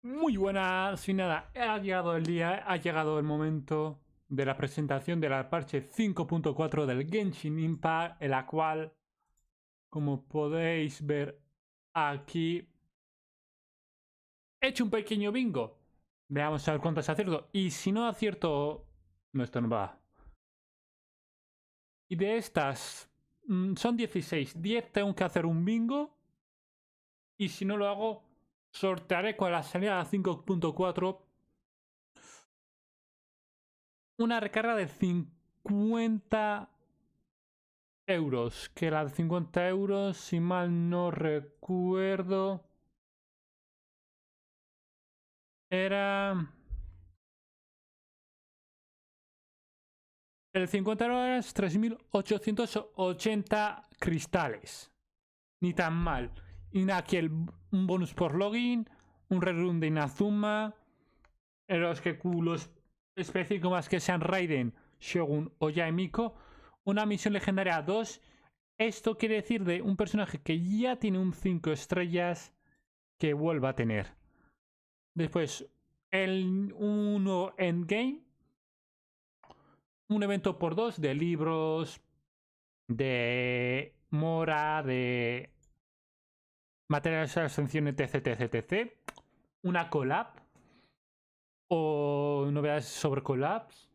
Muy buenas, y nada, ha llegado el día, ha llegado el momento de la presentación de la parche 5.4 del Genshin Impact, en la cual, como podéis ver aquí, he hecho un pequeño bingo. Veamos a ver cuántos acierto, y si no acierto, esto no va. Y de estas, son 16, 10 tengo que hacer un bingo, y si no lo hago, sortearé con la salida de 5.4 una recarga de 50 euros. Que la de 50 euros, si mal no recuerdo, era... El 50 euros, 3.880 cristales. Ni tan mal. Y aquí un bonus por login, un rerun de Inazuma, los que los específicos más que sean Raiden, Shogun o Yaemiko, una misión legendaria 2. Esto quiere decir de un personaje que ya tiene un 5 estrellas que vuelva a tener. Después, un nuevo endgame. Un evento por 2 de libros, de mora, de materiales de ascensión, etc. Una collab o novedades sobre collabs.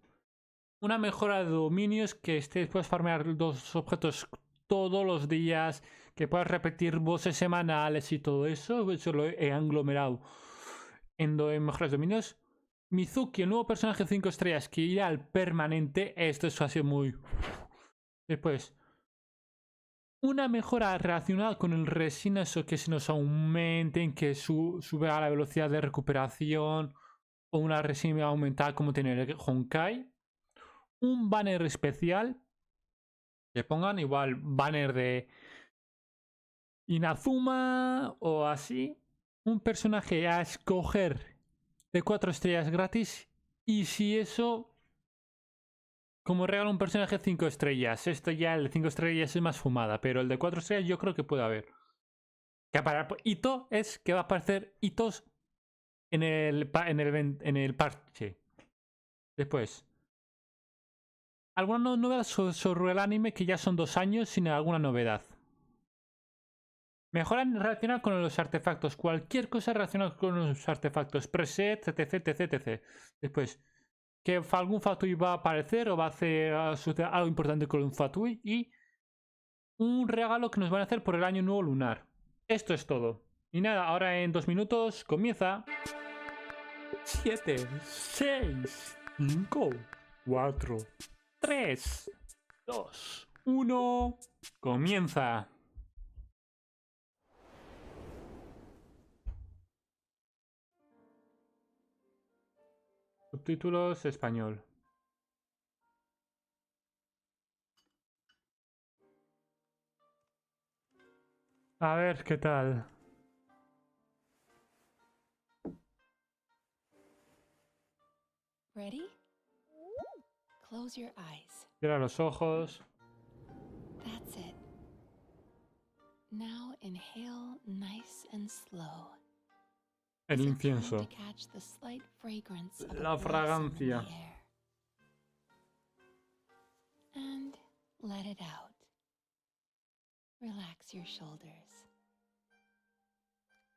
Una mejora de dominios, que puedes farmear 2 objetos todos los días, que puedas repetir bosses semanales y todo eso. Eso lo he aglomerado en mejoras de dominios. Mizuki, el nuevo personaje 5 estrellas que irá al permanente. Esto es así muy... Después, una mejora relacionada con el resina, eso que se nos aumenten, que sube a la velocidad de recuperación, o una resina aumentada como tener el Honkai. Un banner especial, que pongan igual banner de Inazuma o así. Un personaje a escoger de 4 estrellas gratis. Y si eso, como regalo un personaje 5 estrellas. Esto ya, el de 5 estrellas es más fumada, pero el de 4 estrellas yo creo que puede haber. Que para hito es que va a aparecer hitos en el parche. Después, alguna novedad sobre el anime, que ya son 2 años sin alguna novedad. Mejora relacionada con los artefactos. Cualquier cosa relacionada con los artefactos. Presets, etc. Después, que algún fatui va a aparecer o va a hacer algo importante con un fatui. Y un regalo que nos van a hacer por el año nuevo lunar. Esto es todo. Y nada, ahora en 2 minutos comienza. 7, 6, 5, 4, 3, 2, 1. Comienza. Subtítulos español. A ver qué tal. Ready? Close your eyes. Cierra los ojos. That's it. Now inhale nice and slow. El As if incienso. trying to catch the slight fragrance of a La blossom in fragancia. the air. And let it out. Relax your shoulders.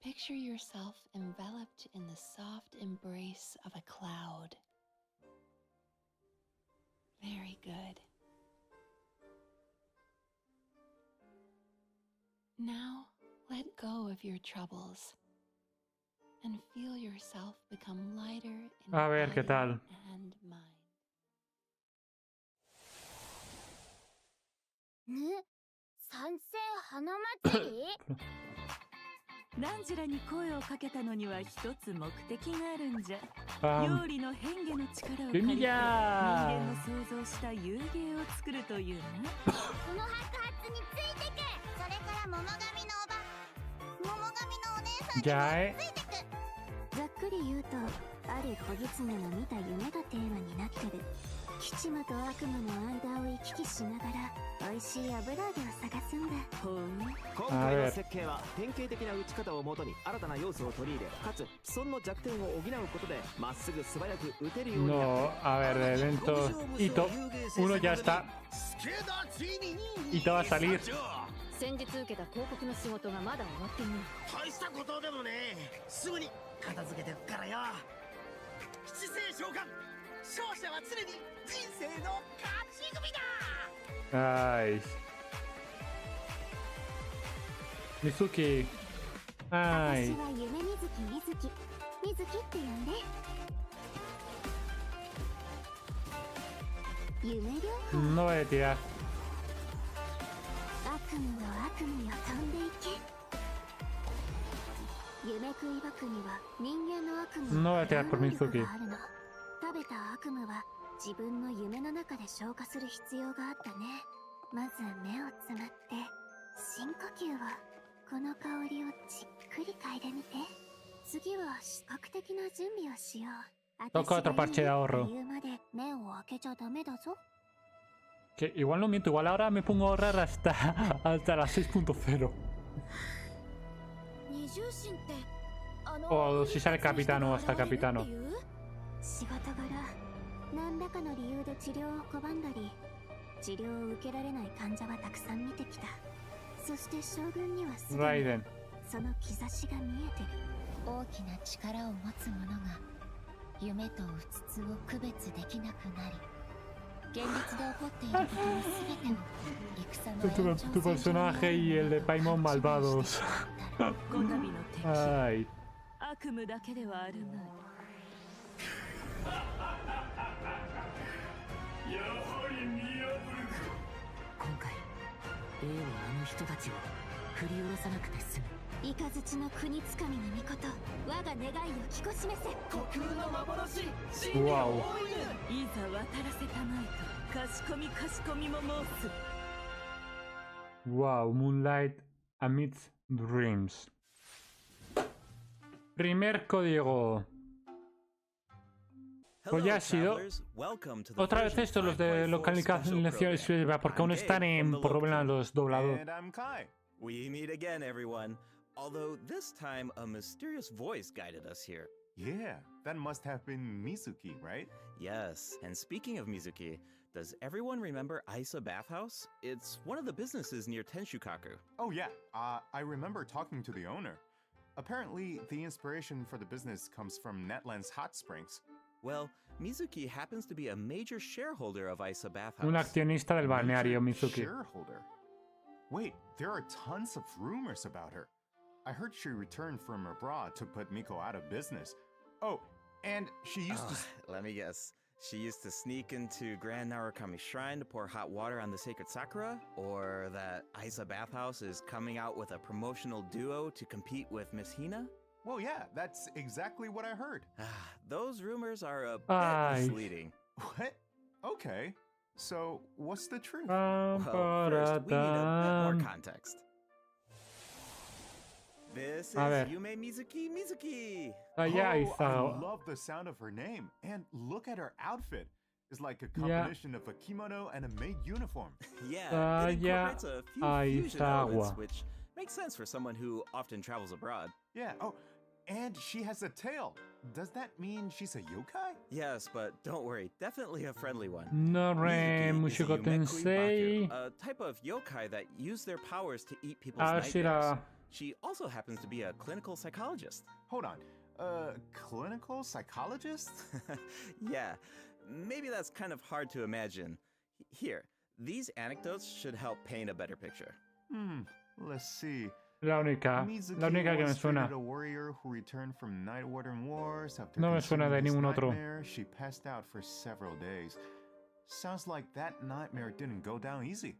Picture yourself enveloped in the soft embrace of a cloud. Very good. Now let go of your troubles and feel yourself become lighter in A ver qué body tal. and mind. 参戦花祭りランジュラに声をかけたのには一つ目的があるんじゃ。 Pam. 料理の変化の力を借りて人 Semilla. 間の想像した遊芸を作るというな。この白髪についてく。それから桃神のお姉さんに Ya, もついてく。ざっくり言うと、ある小狐の見た夢がテーマになってる。吉夢と悪夢の間を行き来しながら美味しい油揚げを探すんだ。ほう。今回の設計は典型的な打ち方をもとに新たな要素を取り入れ、かつ既存の弱点を補うことでまっすぐ素早く打てるようにな No, った。 a ver, de eventos. Hito. Uno ya está. Hito va a salir. 先日受けた広告の仕事がまだ終わっていない。大したことでもね、すぐに片付けてくからよ。七星召喚、勝者は常に人生の勝ち組だ。 Ay. Mizuki. 私 Ay. は夢みずきみずきみずきって呼んで。夢療法。 No voy a tirar. 悪夢の悪夢よ飛んでいけ。夢食い爆には人間の悪夢 No voy a tirar por 能力 Mizuki. があるの。食べた悪夢は自分の夢の中で消化する必要があったね。まず目をつむって深呼吸を。この香りをじっくり嗅いでみて。次は視覚的な準備をしよう。 Toca otro parche de ahorro. 言うまで目を開けちゃダメだぞ。 Que igual no miento, igual ahora me pongo a ahorrar hasta la 6.0. 二重心ってO si sale capitano hasta capitano. 仕事柄何らかの理由で治療を拒んだり治療を受けられない患者はたくさん見てきた。そして将軍にはすでに Raiden. その兆しが見えてる。大きな力を持つ者が夢とうつつを区別できなくなり現実で起こっていることの全てを戦の延長 Tu personaje y el de Paimon malvados. こたびの敵 Ay. 悪夢だけではあるまい。今回 A はあの人たちを振り下ろさなくて済む。雷の国つかみの御事我が願いを聞こしめせ。虚空の幻、 Wow. いざ渡らせたまえとかしこみかしこみも申す。 Wow, Moonlight amidst dreams. Primer código. Pues ya ha sido. Otra vez estos los de localización porque aún están en problemas los dobladores. And I'm Kai. We meet again, everyone. Although this time a mysterious voice guided us here. Yeah, that must have been Mizuki, right? Yes, and speaking of Mizuki, does everyone remember Isa Bathhouse? It's one of the businesses near Tenshukaku. Oh yeah, I remember talking to the owner. Apparently, the inspiration for the business comes from Netland's hot springs. Well, Mizuki happens to be a major shareholder of Isa Bathhouse. Un accionista del balneario, Major Mizuki. Shareholder. Wait, there are tons of rumors about her. I heard she returned from abroad to put Miko out of business. Oh, and she used to... Let me guess. She used to sneak into Grand Narukami Shrine to pour hot water on the sacred sakura? Or that Isa Bathhouse is coming out with a promotional duo to compete with Miss Hina? Well, yeah, that's exactly what I heard. Those rumors are a bit Ay. misleading. What? Okay. So, what's the truth? Well, first, we need a bit more context. This is A ver. Yume Mizuki. Allá I está. love the sound of her name. And look at her outfit. It's like a combination of a kimono and a maid uniform. Yeah, it Yeah, incorporates a few ahí fusion está elements, agua. which makes sense for someone who often travels abroad. Yeah, oh, and she has a tail. Does that mean she's a yokai? Yes, but don't worry, definitely a friendly one. No re Mizuki is a Mushiko Yumekui Tensei. Baku, a type of yokai that use their powers to eat people's A ver si nightmares. la. She also happens to be a clinical psychologist. Hold on. Clinical psychologist? Yeah, maybe that's kind of hard to imagine. Here, these anecdotes should help paint a better picture. Let's see. La única que me once suena. treated a warrior who returned from Night Warden Wars after No me suena de consuming his ningún otro. nightmare, she passed out for several days. Sounds like that nightmare didn't go down easy.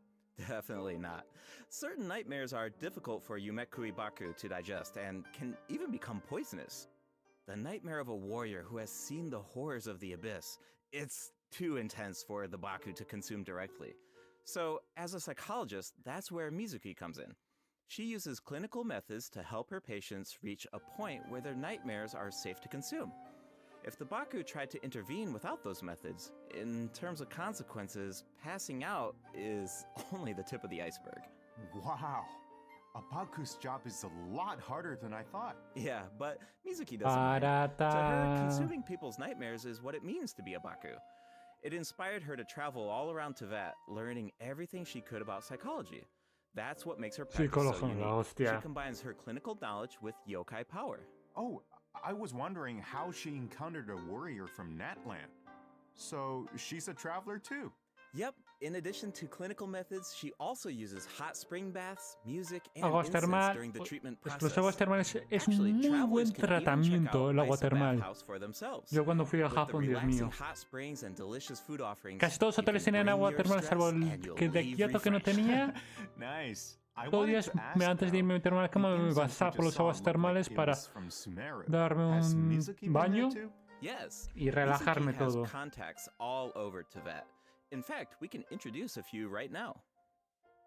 Definitely not. Certain nightmares are difficult for Yumekui Baku to digest and can even become poisonous. The nightmare of a warrior who has seen the horrors of the abyss, it's too intense for the Baku to consume directly. So, as a psychologist, that's where Mizuki comes in. She uses clinical methods to help her patients reach a point where their nightmares are safe to consume. If the Baku tried to intervene without those methods, in terms of consequences, passing out is only the tip of the iceberg. Wow. A Baku's job is a lot harder than I thought. Yeah, but Mizuki doesn't mind. To her, Barata. consuming people's nightmares is what it means to be a Baku. It inspired her to travel all around Teyvat, learning everything she could about psychology. That's what makes her practice so Psicología, unique. hostia. She combines her clinical knowledge with yokai power. Oh, I was wondering how she encountered a warrior from Natland. So she's a traveler too. Yep, in addition to clinical methods, she also uses hot spring baths, music, and Agua incense termal. during the treatment Los process. aguas termales es Actually, muy travelers buen can even check tratamiento out el agua Isa termal. Bathhouse for themselves. Yo cuando fui a With the Japón, Dios relaxing mío. hot springs and delicious food offerings, Casi todos los you can hoteles tenían bring agua your termal, stress salvo el and you'll que de leave Kioto que no refreshed. tenía. Nice. I Todos los wanted días to ask antes de now, irme a meterme a la cama the me innocent pasaba we por los just saw aguas looked like termales it para was from Sumeru. darme Has un Mizuki been baño there too? Yes, y relajarme Mizuki has todo. contacts all over Teyvat. In fact, we can introduce a few right now.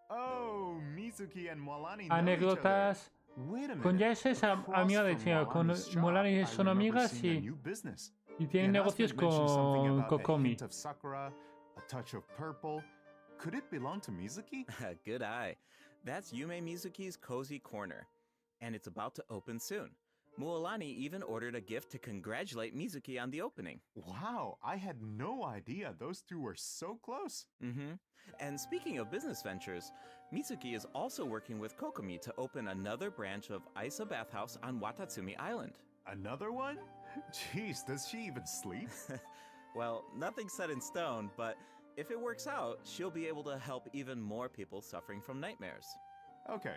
Oh, Mizuki and Molani know each other. Anécdotas. Wait a minute. Con Jess es amiga de Across China, from con Molani's shop, Molani I son remember amigas seeing a y, new business. y tienen The negocios announcement mentioned something con about a Kokomi. hint of Sakura, a touch of purple. Could it belong to Mizuki? Good eye. That's Yume Mizuki's Cozy Corner, and it's about to open soon. Mualani even ordered a gift to congratulate Mizuki on the opening. Wow, I had no idea those two were so close. Mm-hmm. And speaking of business ventures, Mizuki is also working with Kokomi to open another branch of Isa Bathhouse on Watatsumi Island. Another one? Jeez, does she even sleep? Well, nothing's set in stone, but if it works out, she'll be able to help even more people suffering from nightmares. Okay,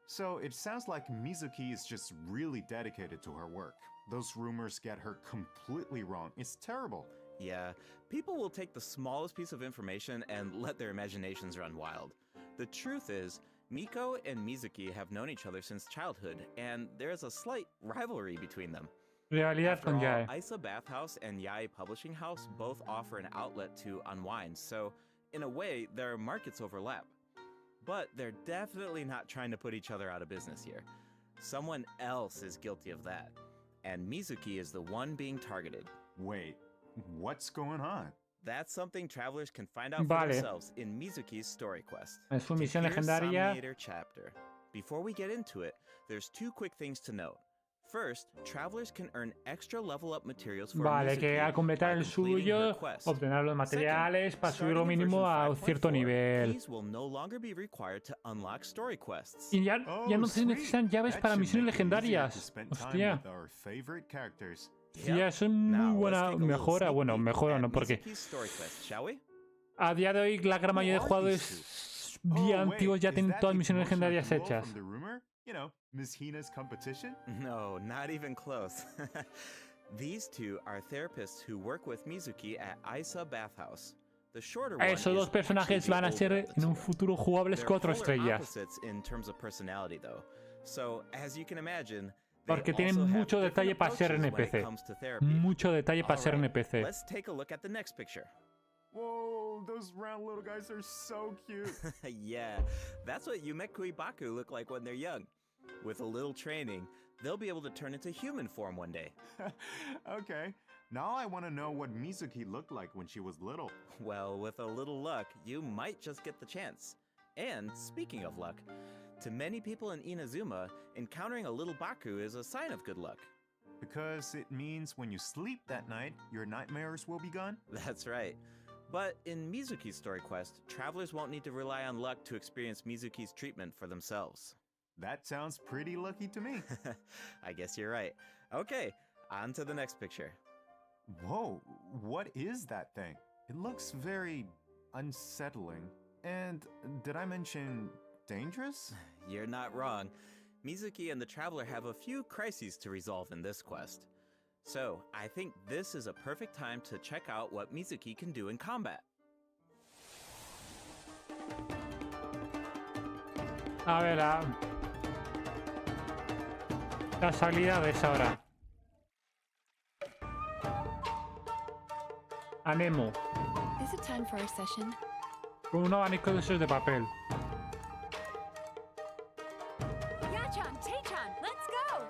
so it sounds like Mizuki is just really dedicated to her work. Those rumors get her completely wrong. It's terrible. Yeah, people will take the smallest piece of information and let their imaginations run wild. The truth is, Miko and Mizuki have known each other since childhood, and there's a slight rivalry between them. Rivalidad After con all, Yae. Isa Bathhouse and Yae Publishing House both offer an outlet to unwind, so in a way, their markets overlap. But they're definitely not trying to put each other out of business here. Someone else is guilty of that, and Mizuki is the one being targeted. Wait, what's going on? That's something travelers can find out for Vale. themselves in Mizuki's story quest. En su misión Tahir's legendaria. Somniator chapter. Before we get into it, there's two quick things to note. First, travelers can earn extra level up materials for Vale, Mizuki que al completar by el completing her suyo quest. obtener los materiales para Starting subirlo in mínimo version a cierto 5.4, nivel. these will no longer be required to unlock story quests. Y ya no se sweet. necesitan llaves That para should misiones make it easier to legendarias. spend time Hostia. with our favorite characters. Sí, ya eso es muy Now, let's buena take a little mejora. sneak Bueno, peek mejora at no, porque Mizuki's story quest, shall we? a día de hoy la gran mayoría de Who are jugadores these bien Oh, wait, antiguos ya is tienen that todas the las misiones promotional legendarias duo hechas. from the rumor? You know, Miss Hina's competition? No, not even close. These two are therapists who work with Mizuki at Isa Bathhouse. The shorter one Esos dos is personajes actually the van a older ser of the en un two. futuro jugables They're 4 polar estrellas. opposites in terms of personality, though. So, as you can imagine, they Porque tienen also have mucho different detalle para ser approaches when it NPC. comes to therapy. Mucho detalle para ser Alright, NPC. Let's take a look at the next picture. Whoa, those round little guys are so cute. Yeah, that's what Yumekui Baku look like when they're young. With a little training, they'll be able to turn into human form one day. Okay, now I want to know what Mizuki looked like when she was little. Well, with a little luck, you might just get the chance. And speaking of luck, to many people in Inazuma, encountering a little Baku is a sign of good luck. Because it means when you sleep that night, your nightmares will be gone? That's right. But in Mizuki's story quest, travelers won't need to rely on luck to experience Mizuki's treatment for themselves. That sounds pretty lucky to me. I guess you're right. Okay, on to the next picture. Whoa, what is that thing? It looks very unsettling. And did I mention dangerous? You're not wrong. Mizuki and the traveler have a few crises to resolve in this quest. So, I think this is a perfect time to check out what Mizuki can do in combat. A ver, las habilidades ahora. Anemo, Is it time for our session? con un abanico de esos de papel. Yachan, Taechan, let's go!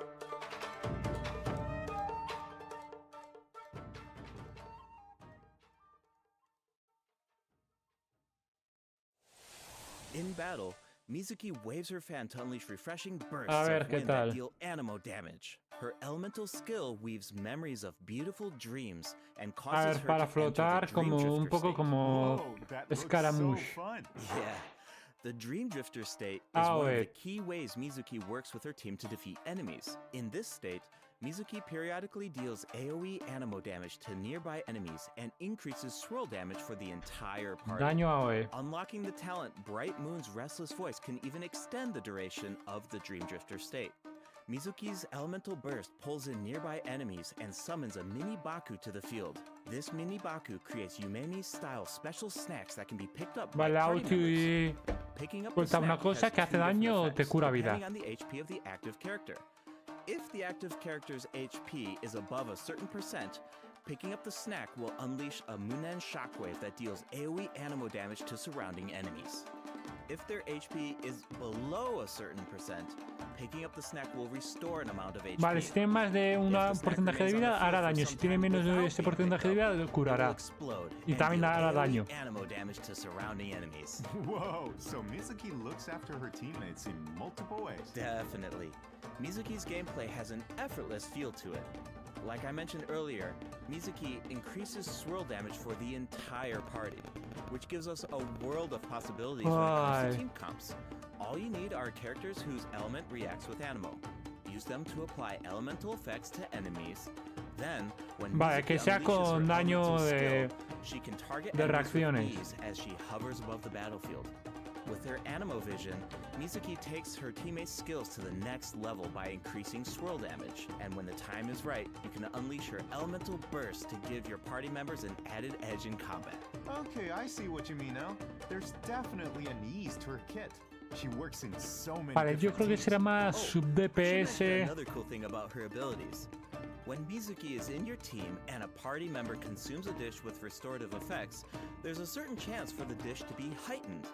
In battle, Mizuki waves her fan to unleash refreshing bursts A ver, of ¿qué wind that tal? deal anemo damage. Her elemental skill weaves memories of beautiful dreams and A causes ver, her para to enter the flotar Dream como un Drifter poco state. como Whoa, that looks so Scaramouche. fun. Yeah. The Dream Drifter state is Ah, one of the wait. key ways Mizuki works with her team to defeat enemies. In this state, Mizuki periodically deals AoE anemo damage to nearby enemies and increases swirl damage for the entire party. Daño AOE. Unlocking the talent Bright Moon's Restless Voice can even extend the duration of the Dream Drifter state. Mizuki's elemental burst pulls in nearby enemies and summons a mini Baku to the field. This mini Baku creates Yumemi-style special snacks that can be picked up by Vale, la party members. ulti Picking up the suelta una snack cosa has que hace two different daño o te effects, cura vida. depending on the HP of the active character. If the active character's HP is above a certain percent, picking up the snack will unleash a Munen shockwave that deals AoE anemo damage to surrounding enemies. If their HP is below a certain percent, picking up the snack will restore an amount of HP. Vale, si tiene más de un If the snack porcentaje de remains on the vida, field hará for daño. some Si tiene time menos de without ese being porcentaje de picked vida, up, it curará. will explode Y and también deal hará AoE daño. anemo damage to surrounding enemies. Whoa, so Mizuki looks after her teammates in multiple ways. Definitely. Mizuki's gameplay has an effortless feel to it. Like I mentioned earlier, Mizuki increases swirl damage for the entire party, which gives us a world of possibilities when it comes Ay. to team comps. All you need are characters whose element reacts with anemo. Use them to apply elemental effects to enemies. Then, when Vale, Mizuki que sea unleashes con her daño elemental de- skill, she can target de enemies with reacciones. ease as she hovers above the battlefield. With her anemo vision, Mizuki takes her teammates' skills to the next level by increasing swirl damage, and when the time is right, you can unleash her elemental burst to give your party members an added edge in combat. Okay, I see what you mean now. There's definitely an ease to her kit. She works in so many Vale, yo different creo que teams. será más Oh, sub I should mention DPS. another cool thing about her abilities. When Mizuki is in your team and a party member consumes a dish with restorative effects, there's a certain chance for the dish to be heightened.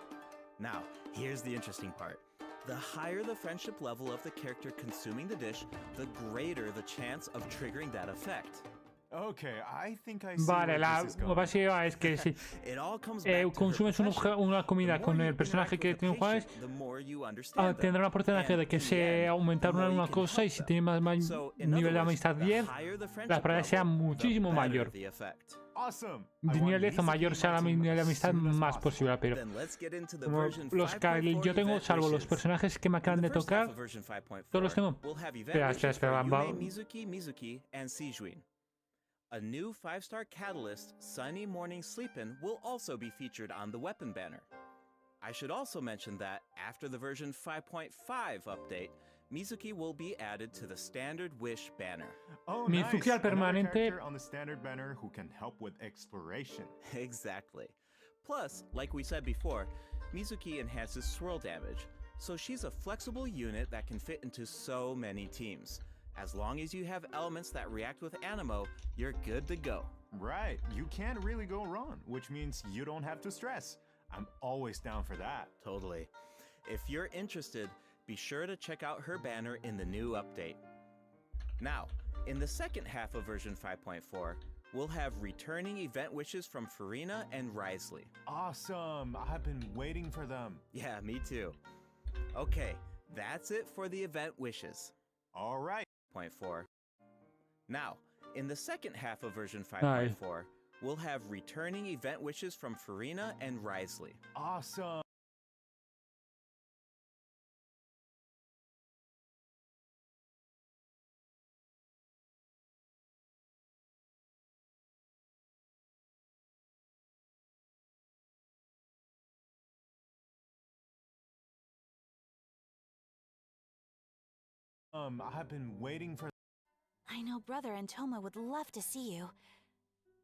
Now, here's the interesting part. The higher the friendship level of the character consuming the dish, the greater the chance of triggering that effect. Okay, I think I see Vale, where la this is going. básica es que si It all comes back to her consumes profession. una comida The con more el you personaje interact que with the tienes juegas, patient, the more you understand them. tendrá una porcentaje And de que in the se end, aumentar the more you una can cosa y help si them. tiene más So, in nivel de other words, amistad the 10, higher the la friendship probabilidad sea level, muchísimo the better mayor. the effect. Awesome. I De want nivel 10 o Mizuki mayor in sea my la team nivel de as amistad soon as más possible. posible, pero Then let's get into the como version los que 5.4 yo tengo, event salvo los wishes. personajes que me In acaban the de first half tocar, of version 5.4, todos los tengo. we'll have event Espera, wishes espera, for va. Yume, Mizuki, and Sijuin. A new 5-star catalyst, Sunny Morning Sleepin', will also be featured on the weapon banner. I should also mention that after the version 5.5 update, Mizuki will be added to the standard wish banner. Oh, Mizuki nice. al permanente. Another character on the standard banner who can help with exploration. Exactly. Plus, like we said before, Mizuki enhances swirl damage, so she's a flexible unit that can fit into so many teams. As long as you have elements that react with anemo, you're good to go. Right, you can't really go wrong, which means you don't have to stress. I'm always down for that. Totally. If you're interested, be sure to check out her banner in the new update. Now, in the second half of version 5.4, we'll have returning event wishes from Farina and Risley. Awesome, I've been waiting for them. Yeah, me too. Okay, that's it for the event wishes. All right. 5.4. Now, in the second half of version Aye. 5.4, we'll have returning event wishes from Farina and Risley. Awesome. I've been waiting for. I know Brother and Toma would love to see you.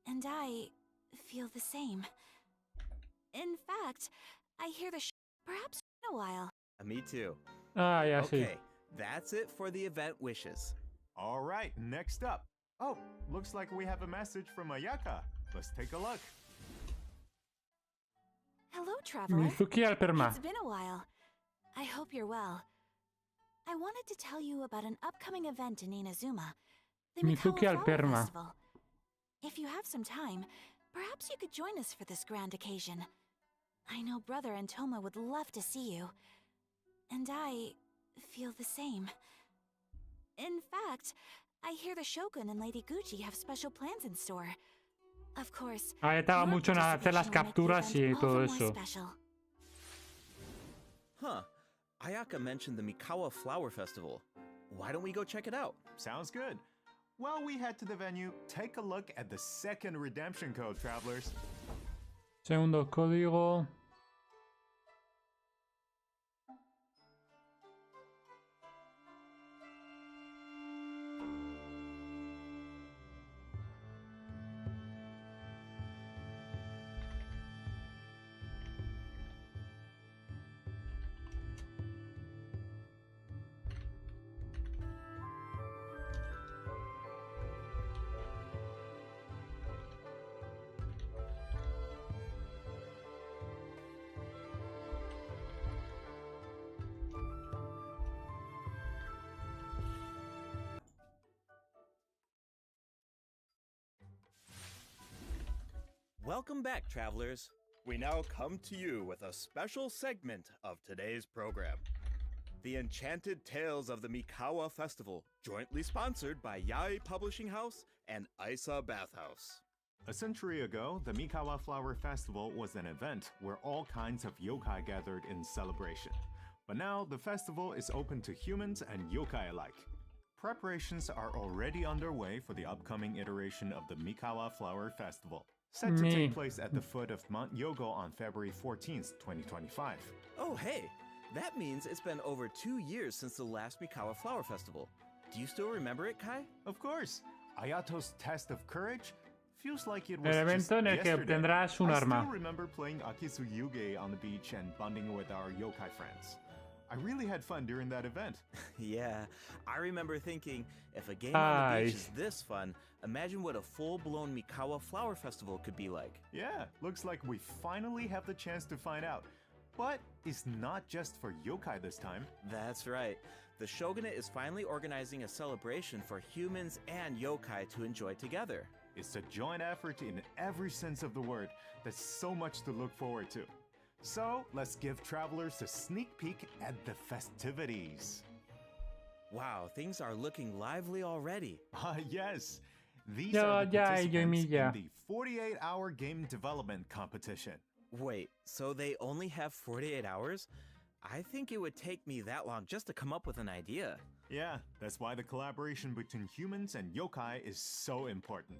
And I feel the same. In fact, I hear the perhaps in a while. Me too. Ah, ya sí. Okay, that's it for the event wishes. All right, next up. Oh, looks like we have a message from Ayaka. Let's take a look. Hello, traveler. Mizuki al perma. It's been a while. I hope you're well. I wanted to tell you about an upcoming event in Inazuma, the Mizuki al Mikoa Flower perma. Festival. If you have some time, perhaps you could join us for this grand occasion. I know brother and Toma would love to see you. And I feel the same. In fact, I hear the Shogun and Lady Gucci have special plans in store. Of course, Estaba your mucho en hacer las participation will make the capturas y event todo all the more eso. special. Huh. Ayaka mentioned the Mikawa Flower Festival. Why don't we go check it out? Sounds good. While we head to the venue, take a look at the second redemption code, travelers. Segundo código. Welcome back, travelers. We now come to you with a special segment of today's program. The Enchanted Tales of the Mikawa Festival, jointly sponsored by Yae Publishing House and Isa Bathhouse. A century ago, the Mikawa Flower Festival was an event where all kinds of yokai gathered in celebration. But now, the festival is open to humans and yokai alike. Preparations are already underway for the upcoming iteration of the Mikawa Flower Festival, set to take place at the foot of Mount Yogo on February 14th, 2025. Oh, hey, that means it's been over 2 years since the last Mikawa Flower Festival. Do you still remember it, Kai? Of course, Ayato's test of courage feels like it was El just evento en el que yesterday. obtendrás un I arma. still remember playing Akisu Yuge on the beach and bonding with our yokai friends. I really had fun during that event. Yeah, I remember thinking, if a game on the beach is this fun, imagine what a full-blown Mikawa Flower Festival could be like. Yeah, looks like we finally have the chance to find out. But it's not just for yokai this time. That's right. The Shogunate is finally organizing a celebration for humans and yokai to enjoy together. It's a joint effort in every sense of the word. There's so much to look forward to. So, let's give travelers a sneak peek at the festivities. Wow, things are looking lively already. Yes. These are the Ya, participants ya. in the 48-hour game development competition. Wait, so they only have 48 hours? I think it would take me that long just to come up with an idea. Yeah, that's why the collaboration between humans and yokai is so important.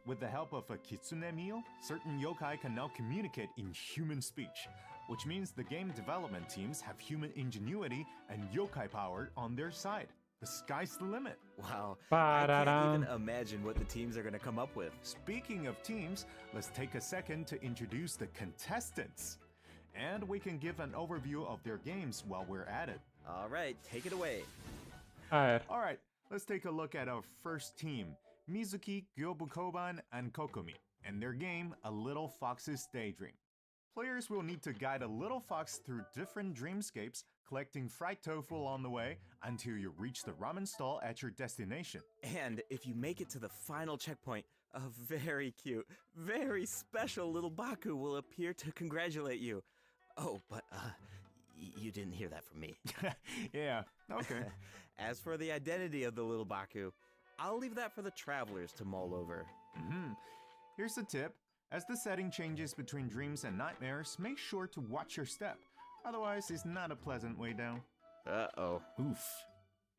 With the help of a kitsune meal, certain yokai can now communicate in human speech, which means the game development teams have human ingenuity and yokai power on their side. The sky's the limit. Wow, I can't Ba-da-dum. even imagine what the teams are going to come up with. Speaking of teams, let's take a second to introduce the contestants. And we can give an overview of their games while we're at it. All right, take it away. A ver. Alright, let's take a look at our first team, Mizuki, Gyobukoban, and Kokumi, and their game, A Little Fox's Daydream. Players will need to guide a little fox through different dreamscapes, collecting fried tofu along the way until you reach the ramen stall at your destination. And if you make it to the final checkpoint, a very cute, very special little Baku will appear to congratulate you. Oh, but you didn't hear that from me. Yeah, okay. As for the identity of the little Baku, I'll leave that for the travelers to mull over. Here's a tip. As the setting changes between dreams and nightmares, make sure to watch your step. Otherwise, it's not a pleasant way down. Uh-oh. Oof.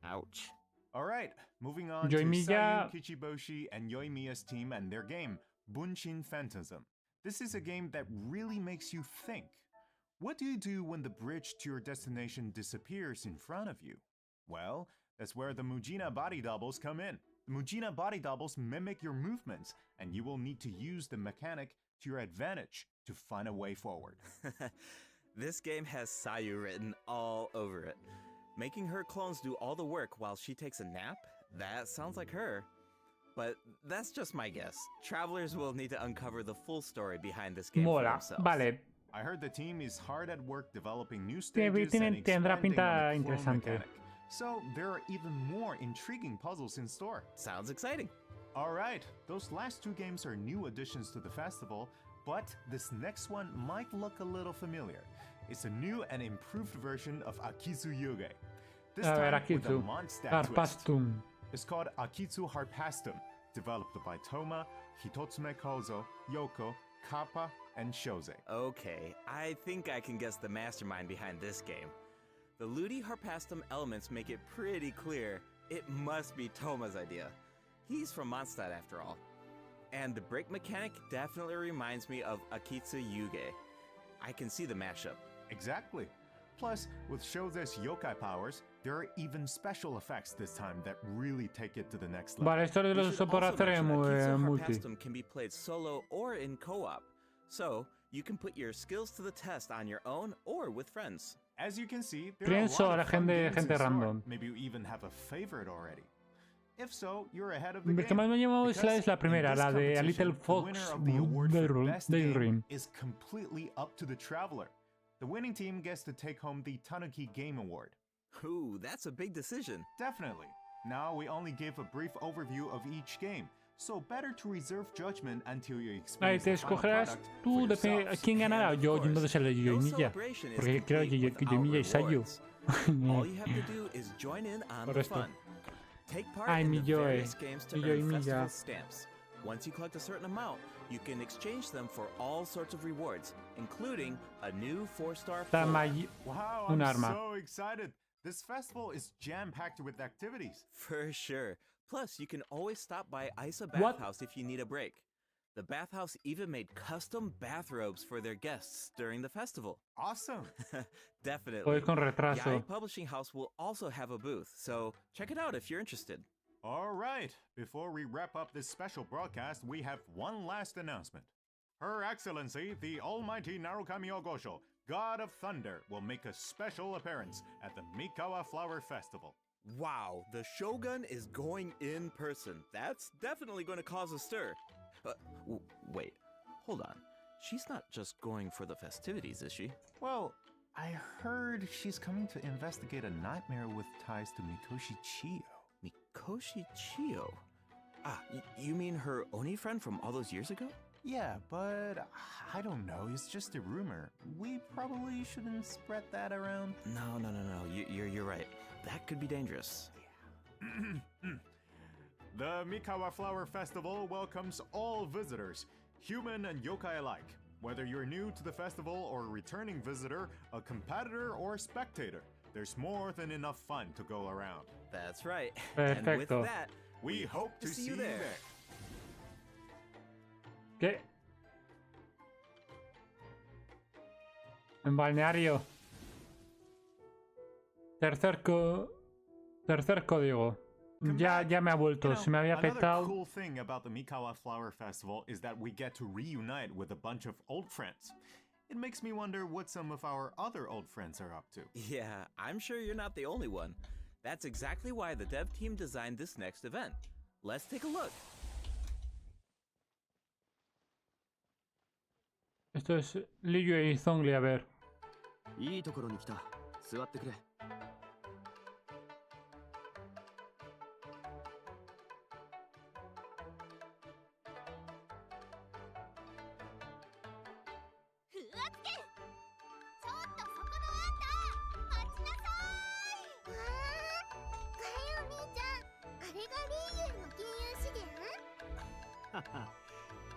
Ouch. Alright, moving on Yoimiya- to Sayu, Kichiboshi, and Yoimiya's team and their game, Bunshin Phantasm. This is a game that really makes you think. What do you do when the bridge to your destination disappears in front of you? Well, that's where the Mujina body doubles come in. The Mujina body doubles mimic your movements, and you will need to use the mechanic to your advantage to find a way forward. This game has Sayu written all over it. Making her clones do all the work while she takes a nap? That sounds like her. But that's just my guess. Travelers will need to uncover the full story behind this game for Mola. themselves. Vale. I heard the team is hard at work developing new Tendrá stages and tendrá expanding pinta on the clone interesante. mechanic. So there are even more intriguing puzzles in store. Sounds exciting. Alright, those last two games are new additions to the festival, But this next one might look a little familiar. It's a new and improved version of Akitsu Yuge. This A ver, time with a Akitsu. Mondstadt twist. Harpastum. It's called Akitsu Harpastum, developed by Toma, Hitotsume Kozo, Yoko, Kappa, and Shoze. Okay, I think I can guess the mastermind behind this game. The Ludi Harpastum elements make it pretty clear it must be Toma's idea. He's from Mondstadt after all. And the break mechanic definitely reminds me of Akitsu Yuge. I can see the mashup. Exactly. Plus, with Shoze's yokai powers, there are even special effects this time that really take it to the next level. Vale, esto de We los should uso por also hacer en mention Akitsu multi. Harpastum can be played solo or in co-op. So, you can put your skills to the test on your own or with friends. As you can see, there are a Pienso lot a la of fun games gente in store. random. Maybe you even have a favorite already. If so, you're ahead of the El game. que más me llamó es Because la primera, in this la de A Little competition, the winner Fox of the award for best game Daydream. is completely up to the traveler. The winning team gets to take home the Tanuki Game Award. Ooh, that's a big decision. Definitely. Now we only gave a brief overview of each game, so better to reserve judgment until you Ahí experience te the final escogerás product tú, for depende yourselves. quién ganará. And of Yo course, entonces el de no Yoimiya. celebration is Porque creo que complete without Yoimiya y Sayu. rewards. All you have to do is join in on Por the esto. fun. Take part Ay, in mi the Yoe, various games to mi earn Yoimiya. festival stamps. Once you collect a certain amount, you can exchange them for all sorts of rewards, including a new 4-star Tamayi. Wow, Un I'm arma. so excited. This festival is jam-packed with activities. For sure. Plus, you can always stop by Isa What? Bathhouse if you need a break. The bathhouse even made custom bathrobes for their guests during the festival. Awesome. Definitely. Voy con Yai retraso. Publishing House will also have a booth, so check it out if you're interested. All right. Before we wrap up this special broadcast, we have one last announcement. Her Excellency, the Almighty Narukami Ogosho, God of Thunder, will make a special appearance at the Mikawa Flower Festival. Wow, the Shogun is going in person. That's definitely going to cause a stir. Wait, hold on. She's not just going for the festivities, is she? Well, I heard she's coming to investigate a nightmare with ties to Mikoshi Chiyo. Mikoshi Chiyo? Ah, you mean her Oni friend from all those years ago? Yeah, but I don't know. It's just a rumor. We probably shouldn't spread that around. No. You're right. That could be dangerous. The Mikawa Flower Festival welcomes all visitors, human and yokai alike. Whether you're new to the festival or a returning visitor, a competitor or spectator, there's more than enough fun to go around. That's right. And with Perfecto. that, We hope to see you there. ¿Qué? En balneario. Tercer código. Ya me ha vuelto. Se me había another petado. cool thing about the Mikawa Flower Festival is that we get to reunite with a bunch of old friends. It makes me wonder what some of our other old friends are up to. yeah, I'm sure you're not the only one. That's exactly why the dev team designed this next event. Let's take a look. Esto es Liu y Zhongli, a ver. いいところに来た。座ってくれ。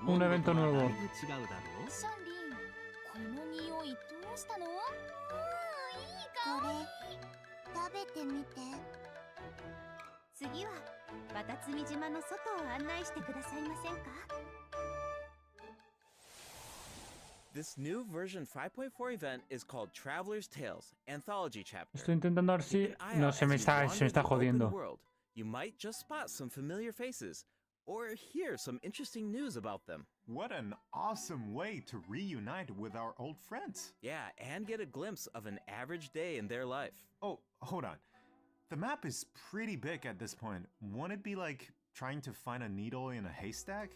Un evento nuevo. だいぶ違うだろう。シャンリン、この匂いどうしたの？これ食べてみて。次はバタツミ島の外を案内してくださいませんか？ This new version 5.4 event is called Traveler's Tales Anthology Chapter. Estoy intentando ver si... Keep an eye No, out se as me you está wander the open jodiendo. world. You might just spot some familiar faces, or hear some interesting news about them. What an awesome way to reunite with our old friends. Yeah, and get a glimpse of an average day in their life. Oh, hold on. The map is pretty big at this point. Won't it be like trying to find a needle in a haystack?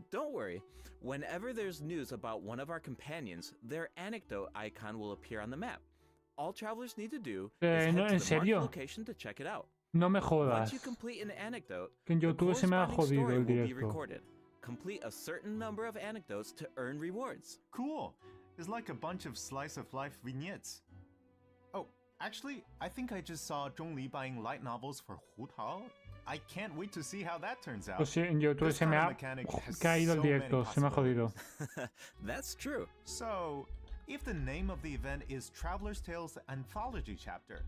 Don't worry. Whenever there's news about one of our companions, their anecdote icon will appear on the map. All travelers need to do is head no, to ¿en the marked serio? location to check it out. No me Once jodas. you complete an anecdote, Que en the YouTube se me ha corresponding jodido story el will be directo. recorded. complete a certain number of anecdotes to earn rewards. Cool. It's like a bunch of slice of life vignettes. Oh, actually, I think I just saw Zhongli buying light novels for Hu Tao. I can't wait to see how that turns out. Pues sí, en YouTube This se me kind of ha mechanic has caído el so many directo, se me ha jodido. That's true. So, if the name of the event is Traveler's Tales Anthology Chapter,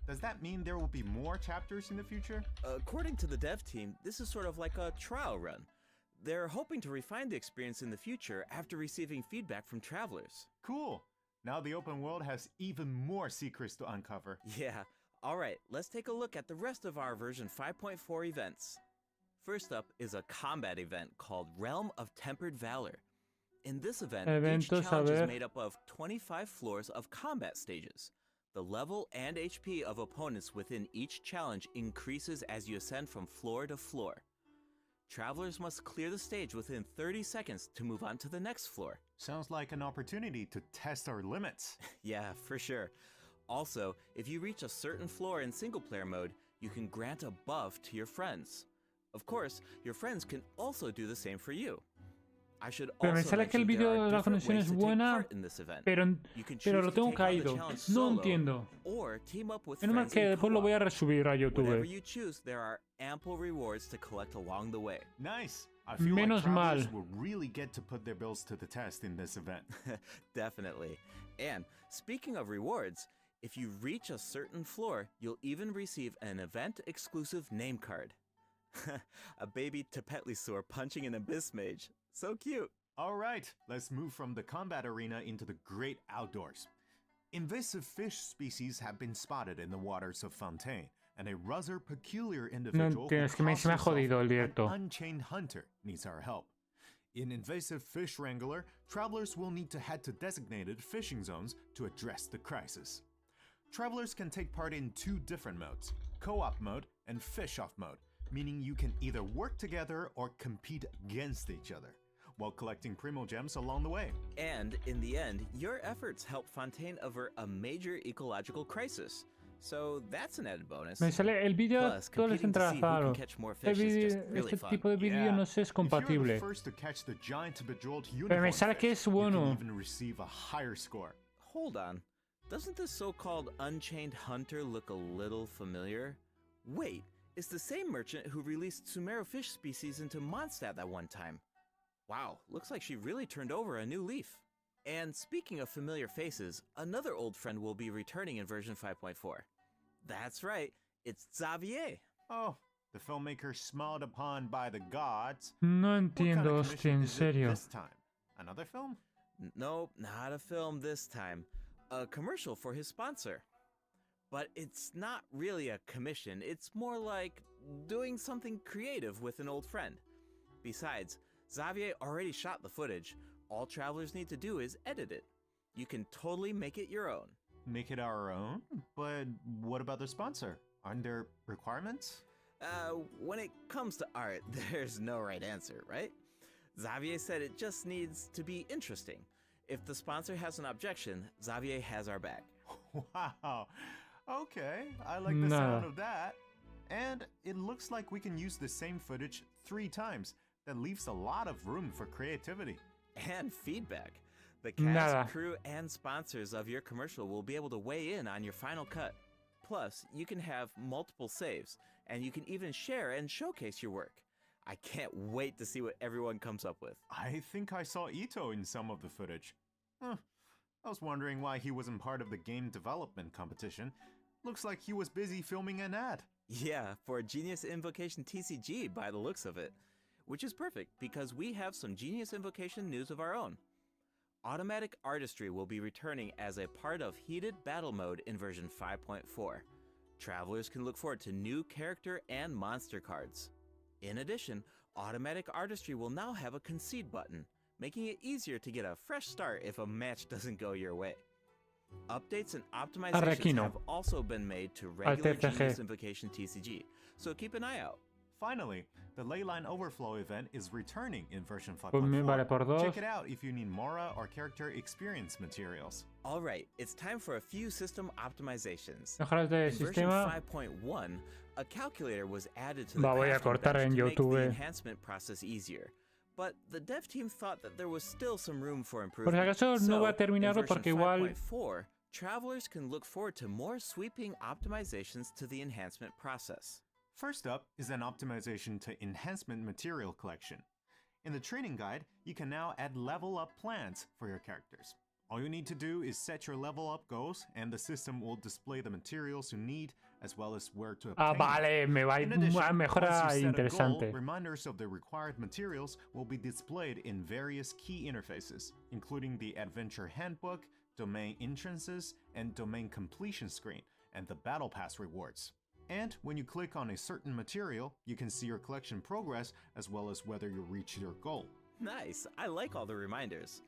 does that mean there will be more chapters in the future? According to the dev team, this is sort of like a trial run. They're hoping to refine the experience in the future after receiving feedback from travelers. Cool. Now the open world has even more secrets to uncover. Yeah. Alright, let's take a look at the rest of our version 5.4 events. First up is a combat event called Realm of Tempered Valor. In this event, Eventos, each challenge a is ver. made up of 25 floors of combat stages. The level and HP of opponents within each challenge increases as you ascend from floor to floor. Travelers must clear the stage within 30 seconds to move on to the next floor. Sounds like an opportunity to test our limits. Yeah, for sure. Also, if you reach a certain floor in single-player mode, you can grant a buff to your friends. Of course, your friends can also do the same for you. I should Pero me also sale que el mention there vídeo are de la different conexión ways es to take buena, part in this event. pero You can lo choose to tengo take on the caído. challenge No solo, entiendo. or team up with Menos mal friends que in después lo co-op. voy a resubir a Whatever YouTube. you choose, there are ample rewards to collect along the way. Nice. I feel Menos like travelers mal. will really get to put their bills to the test in this event. Definitely. And speaking of rewards, if you reach a certain floor, you'll even receive an event-exclusive name card. A baby Tepetlisaur punching an abyss mage. So cute. All right, let's move from the combat arena into the great outdoors. Invasive fish species have been spotted in the waters of Fontaine, and a rather peculiar individual entiendo, es que se me ha jodido el directo. an unchained hunter needs our help. In Invasive Fish Wrangler, travelers will need to head to designated fishing zones to address the crisis. Travelers can take part in two different modes, co-op mode and fish-off mode, meaning you can either work together or compete against each other, while collecting primo gems along the way. And in the end, your efforts help Fontaine avert a major ecological crisis. So that's an added bonus. Me sale el vídeo Plus, todo competing to see who can entrelazado. catch more Este, fish is just really este fun. tipo de vídeo Yeah. no sé, es If you're compatible. the first to catch the giant bejeweled Pero me unicorn sale que fish, es you bueno. can even receive a higher score. Hold on. Doesn't this so-called Unchained Hunter look a little familiar? Wait, it's the same merchant who released Sumero fish species into Mondstadt that one time. Wow, looks like she really turned over a new leaf. And speaking of familiar faces, another old friend will be returning in version 5.4. That's right, it's Xavier. Oh, the filmmaker smiled upon by the gods. No What kind entiendo, of hostia, commission en is it serio. this time? Another film? Nope, not a film this time. A commercial for his sponsor. But it's not really a commission, it's more like doing something creative with an old friend. Besides, Xavier already shot the footage. All travelers need to do is edit it. You can totally make it your own. Make it our own? But what about the sponsor? Aren't there requirements? When it comes to art, there's no right answer, right? Xavier said it just needs to be interesting. If the sponsor has an objection, Xavier has our back. Wow. Okay, I like the sound of that. And it looks like we can use the same footage 3 times. That leaves a lot of room for creativity. And feedback. The cast, Nada. crew, and sponsors of your commercial will be able to weigh in on your final cut. Plus, you can have multiple saves, and you can even share and showcase your work. I can't wait to see what everyone comes up with. I think I saw Ito in some of the footage. Huh. I was wondering why he wasn't part of the game development competition. Looks like he was busy filming an ad. Yeah, for a Genius Invocation TCG by the looks of it. Which is perfect, because we have some Genius Invocation news of our own. Automatic Artistry will be returning as a part of Heated Battle Mode in version 5.4. Travelers can look forward to new character and monster cards. In addition, Automatic Artistry will now have a concede button, making it easier to get a fresh start if a match doesn't go your way. Updates and optimizations Arrequino. have also been made to regular TCG. Genius Invocation TCG, so keep an eye out. Finally, the Leyline Overflow event is returning in version Pues me 5.4. vale por dos. Check it out if you need Mora or character experience materials. Alright, it's time for a few system optimizations. Mejoras de In version sistema. 5.1, a calculator was added to the Va, voy a crafting cortar bench en to make the YouTube. enhancement process easier. but the dev team thought that there was still some room for Por si improvement. acaso no voy a terminarlo in porque version igual 5.4, travelers can look forward to more sweeping optimizations to the enhancement process. First up is an optimization to enhancement material collection. In the training guide, you can now add level up plans for your characters. All you need to do is set your level up goals and the system will display the materials you need as well as where to obtain them. vale, me va In addition, a mejora once you set a goal, interesante. reminders of the required materials will be displayed in various key interfaces, including the Adventure Handbook, Domain Entrances, and Domain Completion screen, and the Battle Pass rewards. And when you click on a certain material, you can see your collection progress as well as whether you reach your goal. Nice, I like all the reminders.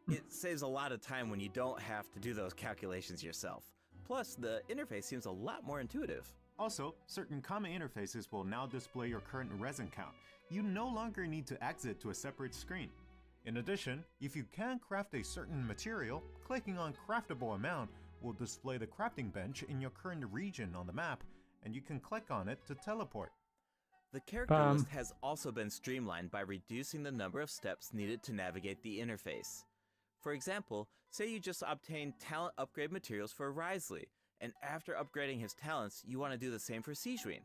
It saves a lot of time when you don't have to do those calculations yourself. Plus, the interface seems a lot more intuitive. Also, certain common interfaces will now display your current resin count. You no longer need to exit to a separate screen. In addition, if you can craft a certain material, clicking on Craftable Amount will display the crafting bench in your current region on the map, and you can click on it to teleport. The character list has also been streamlined by reducing the number of steps needed to navigate the interface. For example, say you just obtained talent upgrade materials for Risley, and after upgrading his talents, you want to do the same for Sijuin.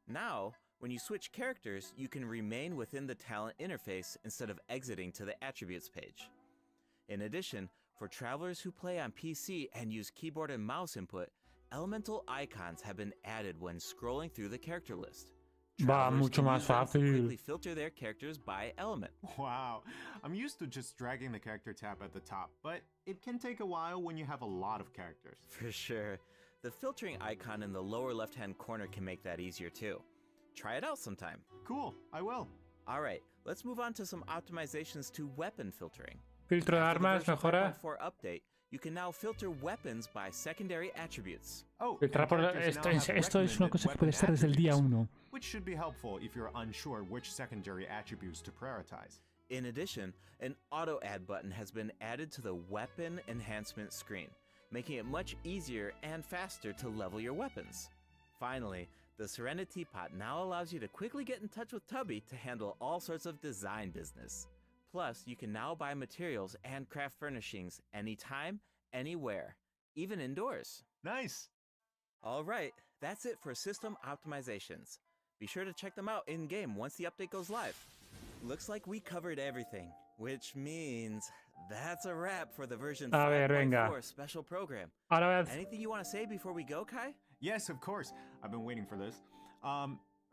Now, when you switch characters, you can remain within the talent interface instead of exiting to the attributes page. In addition, for travelers who play on PC and use keyboard and mouse input, elemental icons have been added when scrolling through the character list. Va Travelers mucho can más use them to fácil. quickly filter their characters by element. Wow, I'm used to just dragging the character tab at the top, but it can take a while when you have a lot of characters. For sure. The filtering icon in the lower left-hand corner can make that easier too. Try it out sometime. Cool, I will. Alright, let's move on to some optimizations to weapon filtering. Filtro de After the armas, version mejora. 5.4 update, you can now filter weapons by secondary attributes. Oh, Filtrar and por characters now have esto es una recommended cosa que puede weapon estar desde el día attributes, 1. which should be helpful if you're unsure which secondary attributes to prioritize. In addition, an auto add button has been added to the weapon enhancement screen, making it much easier and faster to level your weapons. Finally, the Serenity Pot now allows you to quickly get in touch with Tubby to handle all sorts of design business. Plus, you can now buy materials and craft furnishings anytime, anywhere, even indoors. Nice! Alright, that's it for system optimizations. Be sure to check them out in-game once the update goes live. Looks like we covered everything, which means that's a wrap for the version A ver, venga. 5.4 special program. Ahora voy a... Anything you want to say before we go, Kai? Yes, of course. I've been waiting for this.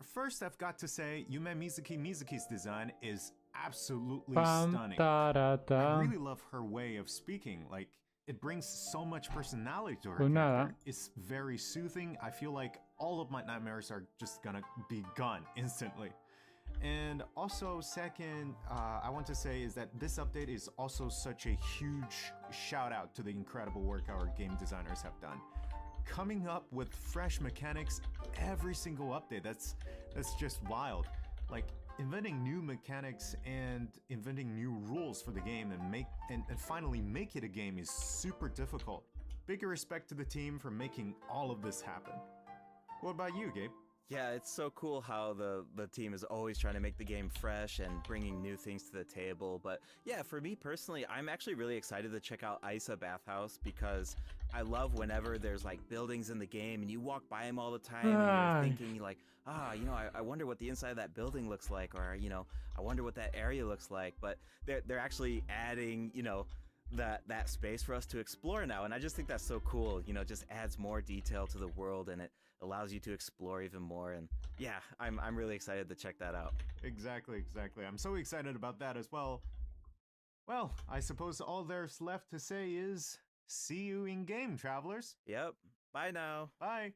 First, I've got to say, Mizuki's design is absolutely stunning. I really love her way of speaking. Like, it brings so much personality to her Pues nada. character. It's very soothing. I feel like all of my nightmares are just gonna be gone instantly. And also, second, I want to say is that this update is also such a huge shout out to the incredible work our game designers have done. Coming up with fresh mechanics every single update, that's just wild. Like, inventing new mechanics and inventing new rules for the game and finally make it a game is super difficult. Big respect to the team for making all of this happen. What about you, Gabe? Yeah, it's so cool how the team is always trying to make the game fresh and bringing new things to the table. But yeah, for me personally, I'm actually really excited to check out Isa Bathhouse because I love whenever there's like buildings in the game and you walk by them all the time and you're thinking like, I wonder what the inside of that building looks like, or, I wonder what that area looks like. But they're actually adding, that space for us to explore now, and I just think that's so cool. Just adds more detail to the world and it allows you to explore even more. And yeah, I'm really excited to check that out. Exactly. I'm so excited about that as well. Well, I suppose all there's left to say is see you in game, travelers. Yep. Bye now. Bye.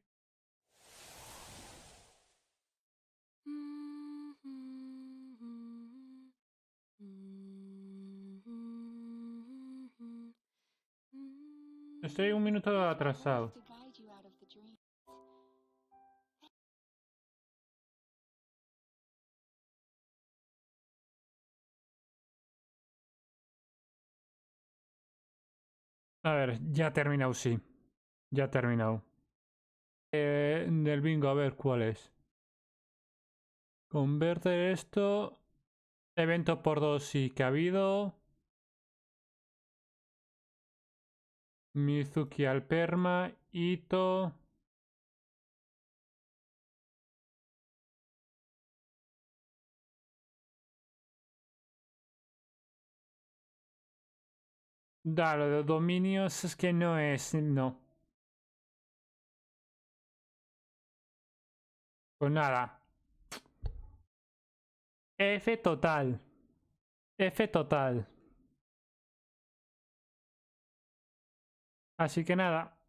Estoy un minuto atrasado. A ver, ya ha terminado, sí. Ya ha terminado. Del bingo, a ver cuál es. Converter esto Evento por 2 sí que ha habido. Mizuki al Perma. Ito. Da, lo de dominios es que no es... No. Pues nada. F total. F total. Así que nada.